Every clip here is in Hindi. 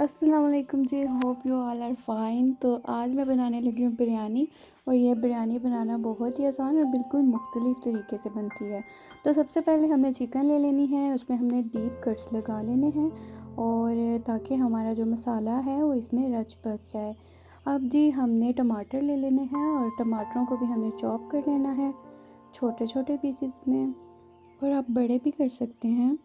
अस्सलाम वालेकुम जी, hope you all are fine. तो आज मैं बनाने लगी हूँ बिरयानी। और ये बिरयानी बनाना बहुत ही आसान और बिल्कुल मुख्तलिफ़ तरीके से बनती है। तो सबसे पहले हमें चिकन ले लेनी है, उसमें हमने डीप कट्स लगा लेने हैं और ताकि हमारा जो मसाला है वो इसमें रच बस जाए। अब जी हमने टमाटर ले लेने हैं और टमाटरों को भी हमने चॉप कर लेना है छोटे छोटे पीसेस में, और आप बड़े भी कर सकते हैं।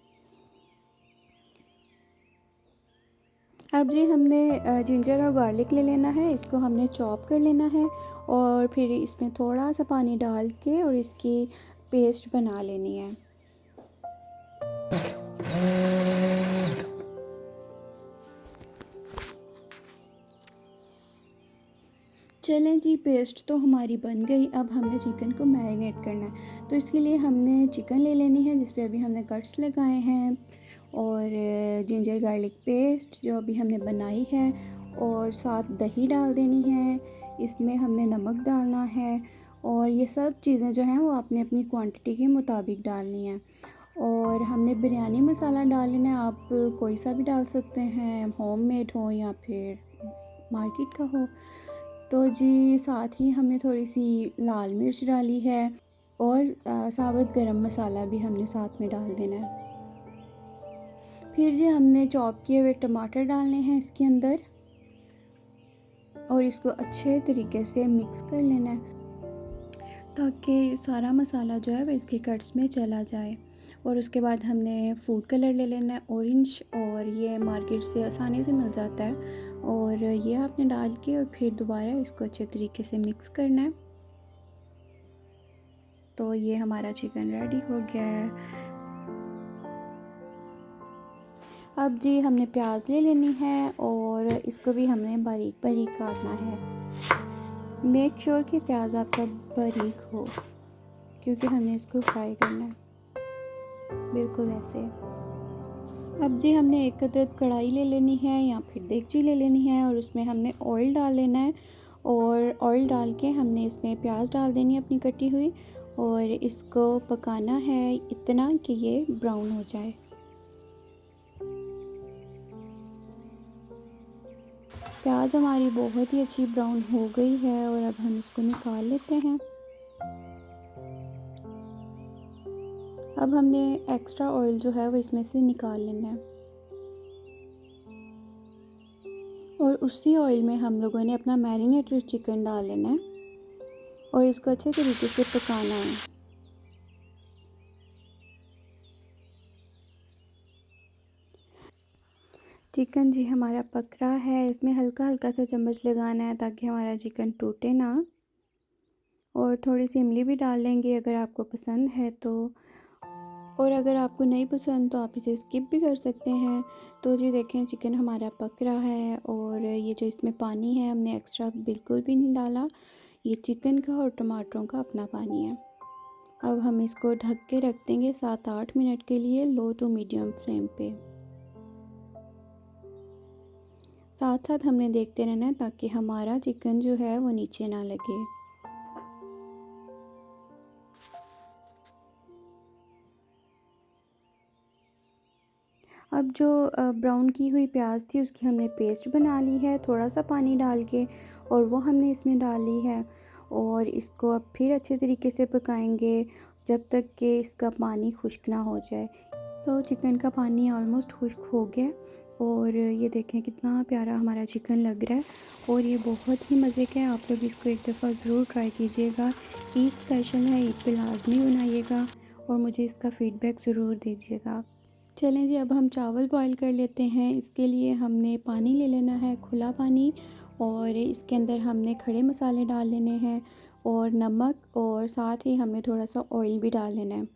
अब जी हमने जिंजर और गार्लिक ले लेना है, इसको हमने चॉप कर लेना है और फिर इसमें थोड़ा सा पानी डाल के और इसकी पेस्ट बना लेनी है। चलें जी, पेस्ट तो हमारी बन गई। अब हमने चिकन को मैरिनेट करना है, तो इसके लिए हमने चिकन ले लेनी है जिस पे अभी हमने कट्स लगाए हैं, और जिंजर गार्लिक पेस्ट जो अभी हमने बनाई है, और साथ दही डाल देनी है। इसमें हमने नमक डालना है और ये सब चीज़ें जो हैं वो आपने अपनी क्वांटिटी के मुताबिक डालनी है। और हमने बिरयानी मसाला डाल लेना है, आप कोई सा भी डाल सकते हैं, होममेड हो या फिर मार्केट का हो। तो जी साथ ही हमने थोड़ी सी लाल मिर्च डाली है और साबुत गरम मसाला भी हमने साथ में डाल देना है। फिर जी हमने चॉप किए हुए टमाटर डालने हैं इसके अंदर और इसको अच्छे तरीके से मिक्स कर लेना है ताकि सारा मसाला जो है वो इसके कट्स में चला जाए। और उसके बाद हमने फूड कलर ले लेना है ऑरेंज, और ये मार्केट से आसानी से मिल जाता है। और ये आपने डाल के और फिर दोबारा इसको अच्छे तरीके से मिक्स करना है। तो ये हमारा चिकन रेडी हो गया है। अब जी हमने प्याज ले लेनी है और इसको भी हमने बारीक बारीक काटना है। मेक श्योर कि प्याज आपका बारीक हो क्योंकि हमने इसको फ्राई करना है, बिल्कुल ऐसे। अब जी हमने एक अदद कढ़ाई ले लेनी है या फिर देगची ले लेनी है और उसमें हमने ऑयल डाल लेना है। और ऑयल डाल के हमने इसमें प्याज डाल देनी है अपनी कटी हुई, और इसको पकाना है इतना कि ये ब्राउन हो जाए। प्याज हमारी बहुत ही अच्छी ब्राउन हो गई है और अब हम इसको निकाल लेते हैं। अब हमने एक्स्ट्रा ऑयल जो है वो इसमें से निकाल लेना है और उसी ऑयल में हम लोगों ने अपना मैरिनेटेड चिकन डाल लेना है और इसको अच्छे तरीके से पकाना है। चिकन जी हमारा पक रहा है, इसमें हल्का हल्का सा चम्मच लगाना है ताकि हमारा चिकन टूटे ना। और थोड़ी सी इमली भी डाल लेंगे अगर आपको पसंद है तो, और अगर आपको नहीं पसंद तो आप इसे स्किप भी कर सकते हैं। तो जी देखें चिकन हमारा पक रहा है और ये जो इसमें पानी है हमने एक्स्ट्रा बिल्कुल भी नहीं डाला, ये चिकन का और टमाटरों का अपना पानी है। अब हम इसको ढक के रख देंगे 7-8 मिनट के लिए लो टू मीडियम फ्लेम पे। साथ साथ हमने देखते रहना है ताकि हमारा चिकन जो है वो नीचे ना लगे। अब जो ब्राउन की हुई प्याज थी उसकी हमने पेस्ट बना ली है थोड़ा सा पानी डाल के, और वो हमने इसमें डाल ली है। और इसको अब फिर अच्छे तरीके से पकाएंगे जब तक कि इसका पानी खुश्क ना हो जाए। तो चिकन का पानी ऑलमोस्ट खुश्क हो गया और ये देखें कितना प्यारा हमारा चिकन लग रहा है और ये बहुत ही मज़े का है। आप लोग इसको एक दफ़ा ज़रूर ट्राई कीजिएगा। ईद स्पेशल है, ईद पे लाजमी बनाइएगा और मुझे इसका फ़ीडबैक ज़रूर दीजिएगा। चलें जी अब हम चावल बॉईल कर लेते हैं। इसके लिए हमने पानी ले लेना है, खुला पानी, और इसके अंदर हमने खड़े मसाले डाल लेने हैं और नमक, और साथ ही हमने थोड़ा सा ऑयल भी डाल लेना है।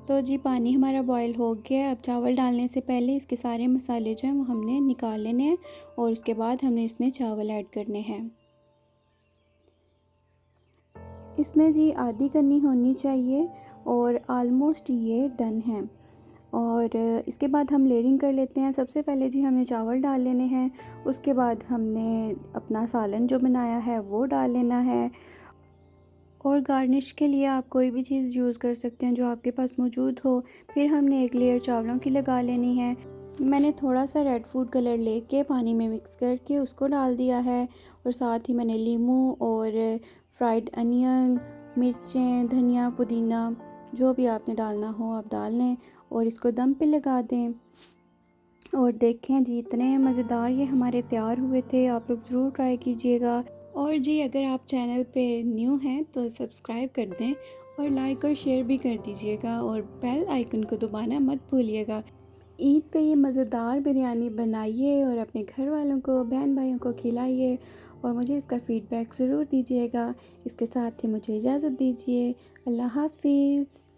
तो जी पानी हमारा बॉईल हो गया है। अब चावल डालने से पहले इसके सारे मसाले जो हैं वो हमने निकाल लेने हैं और उसके बाद हमने इसमें चावल ऐड करने हैं। इसमें जी आधी करनी होनी चाहिए और आलमोस्ट ये डन है। और इसके बाद हम लेयरिंग कर लेते हैं। सबसे पहले जी हमने चावल डाल लेने हैं, उसके बाद हमने अपना सालन जो बनाया है वो डाल लेना है, और गार्निश के लिए आप कोई भी चीज़ यूज़ कर सकते हैं जो आपके पास मौजूद हो। फिर हमने एक लेयर चावलों की लगा लेनी है। मैंने थोड़ा सा रेड फूड कलर लेके पानी में मिक्स करके उसको डाल दिया है, और साथ ही मैंने लीमू और फ्राइड अनियन, मिर्चें, धनिया, पुदीना, जो भी आपने डालना हो आप डाल लें और इसको दम पे लगा दें। और देखें जी, इतने मज़ेदार ये हमारे तैयार हुए थे। आप लोग ज़रूर ट्राई कीजिएगा। और जी, अगर आप चैनल पे न्यू हैं तो सब्सक्राइब कर दें और लाइक और शेयर भी कर दीजिएगा, और बेल आइकन को दबाना मत भूलिएगा। ईद पे ये मज़ेदार बिरयानी बनाइए और अपने घर वालों को, बहन भाइयों को खिलाइए, और मुझे इसका फ़ीडबैक ज़रूर दीजिएगा। इसके साथ ही मुझे इजाज़त दीजिए। अल्लाह हाफ़िज़।